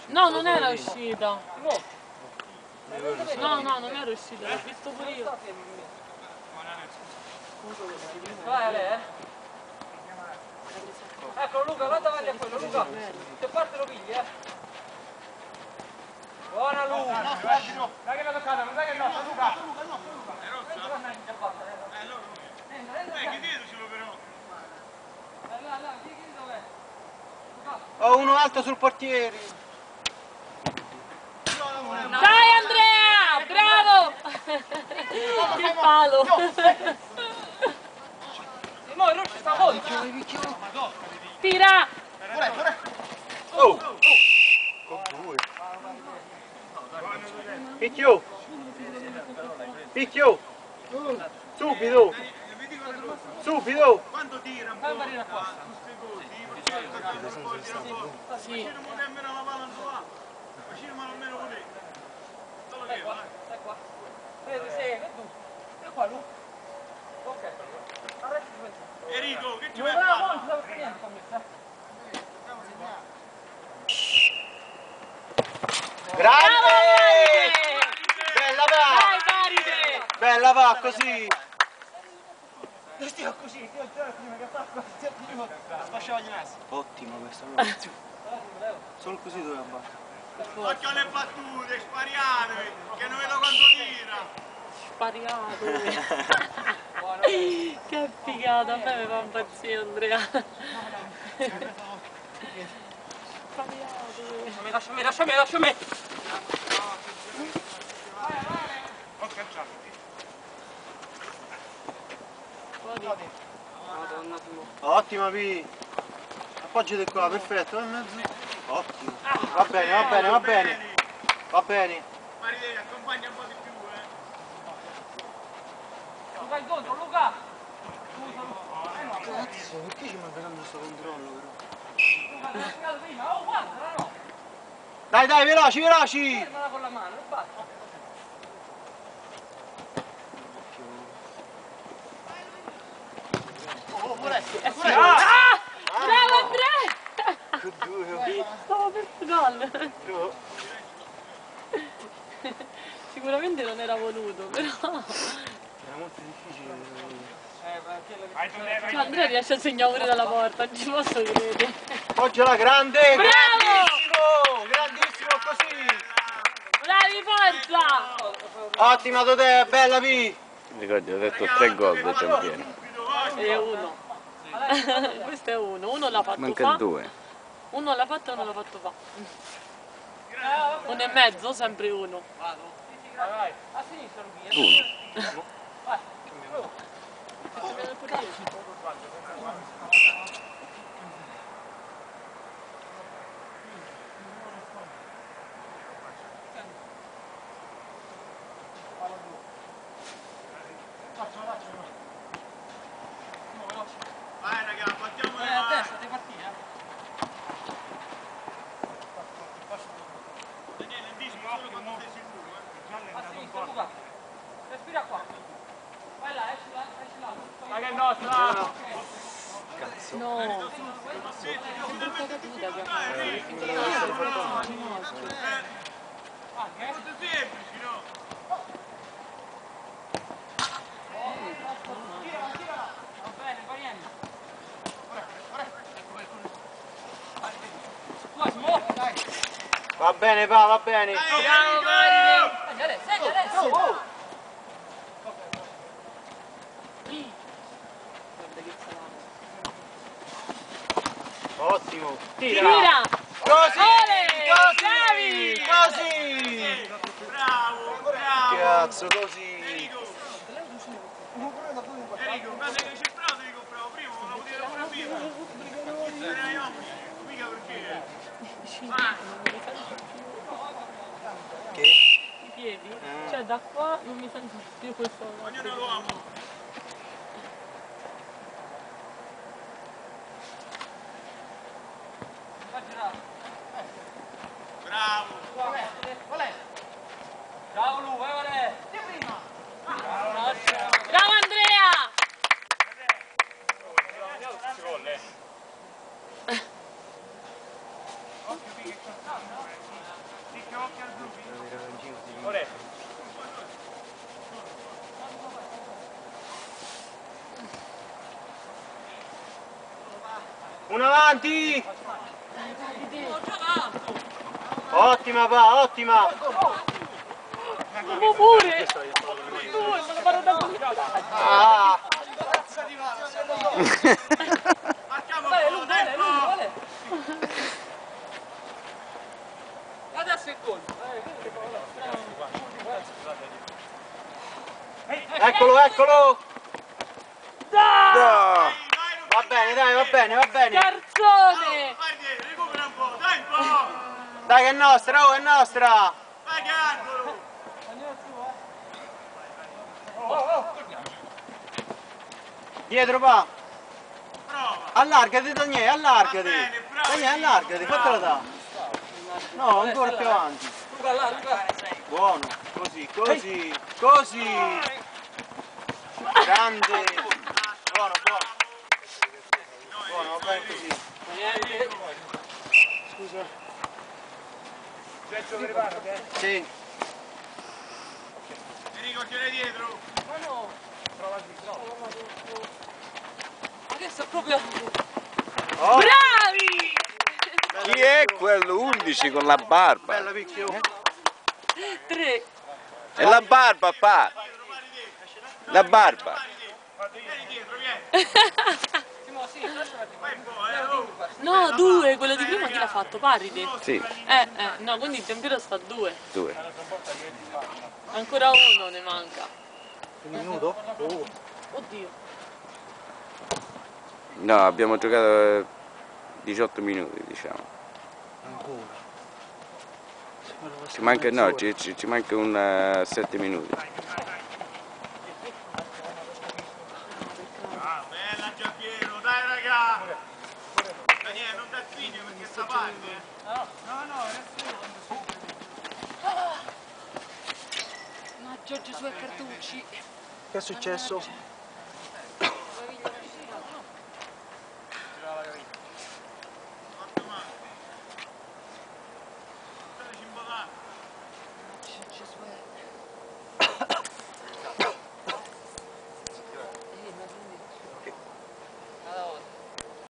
No, non era uscita. No, no, non era uscita, l'ho visto pure io. Vai Ale, Ecco Luca, va davanti a quello, Luca. Se parte lo pigli, Buona Luca. Dai che l'ha toccata, non dai che è nostra, Luca. È rossa? Chiedetecelo però. Là, chiedi dov'è. Ho uno alto sul portiere. Dai Andrea, bravo! Che palo! Mo' il rosso sta fuori. Tira! Oh! Con due. Picchio! Picchio! Subito! Subito! Quando tira un po'? Qua. Sì. Non può nemmeno la palla là. Facciamo almeno così. Stai qua. Vedi, sei, tu. E qua, Lu. Ok. Enrico, che ci vai a fare? Non ti niente, Grande! Bella va! Dai Paride! Bella va, così! Stiamo così, io già prima che fa prima sfasciava gli nassi. Ottima questa cosa. Solo così doveva battere. Occhio alle battute, spariate, che non vedo quando tira. Spariato! Che figata, a me mi fa impazzire Andrea! Spariato! Lasciami! Ottima Pi! Appoggiate qua, perfetto, va in mezzo. Ottimo. Va bene. Va bene. Maride, accompagna un po' di più, Luca incontro, Luca! Cazzo, perché ci manca tanto questo controllo però? Luca, l'hai spiegato prima, oh guarda, no! Dai, veloci! Fermala con la mano, basta. Bravo Andrea! Che due! Stavo per gol! Sicuramente non era voluto, però... Era molto difficile. Ma Andrea riesce a segnare pure dalla porta, non ci posso credere. Appoggiala grande! Bravo! Grandissimo così! Bravi, forza! Ottima Totè, bella Pi! Ricordi, ho detto 3 gol da Giampiero. E uno. Questo è uno l'ha fatto Manca fa. 2. Uno l'ha fatto e uno l'ha fatto fa. 1 e mezzo, sempre uno. Vai. A sinistra, Luca. 1. Vai raga, battiamo a destra, devi partire. Daniele, dici solo quando sei sicuro, A sinistra, Luca. Respira qua. Vai là, esci là. Vai che è nostra! No. Molto semplici, no? Va bene, va niente. Va bene, va bene! Bravo Marine! Segna adesso! Ottimo! Tira! Così! Bravi! Così! Bravo! Cazzo, così! Enrico, guarda che c'è bravo, ti compravo prima, ma la potevo pure prima. Era io, mica perché. Che? I piedi? Cioè da qua non mi sento più questo. Ognuno lo amo. Bravo! Qual è? Bravo Lu, vai Vale! Di prima! Bravo Andrea! Occhio che occhio al blu. Olè. Uno avanti! Ottima pa, ottima! Come pure! Due, me lo farò da Ah! Marchiamo un po', tempo! Adesso è gol! Eccolo, eccolo! Dai! No! Va bene, dai, va bene, va bene! Garzone! Guardi, recupera un po', dai un po'! Dai che è nostra, oh, è nostra! Vai che angolo! Dietro pa! Prova! Allargati Daniele, allargati! Va bene, bravo. Daniele, allargati, fatela da! No, ancora più avanti! Luca, là, Luca! Buono! Così, così, così! Grande! Buono, buono! Buono, va bene così! Scusa! Sergio prepara, Sì! Enrico, tieni dietro! Ma no! Adesso è proprio... Oh, Bravi! Chi è quello 11 con la barba? bella picchio! 3! È la barba, pa! La barba! Vieni dietro, vieni! Vai un po', oh! No, 2, quello di prima chi l'ha fatto? Paride? Sì, No, quindi Giampiero sta a 2. 2. Ancora uno ne manca. Un minuto? Oh. Oddio. No, abbiamo giocato 18 minuti, diciamo. Ancora. Ci manca, no, ci manca un 7 minuti. Ah, bella Giampiero, dai raga! Daniele, non dal figlio perché sta parte! No, no, No, Giorgio su e Cartucci. Che è successo?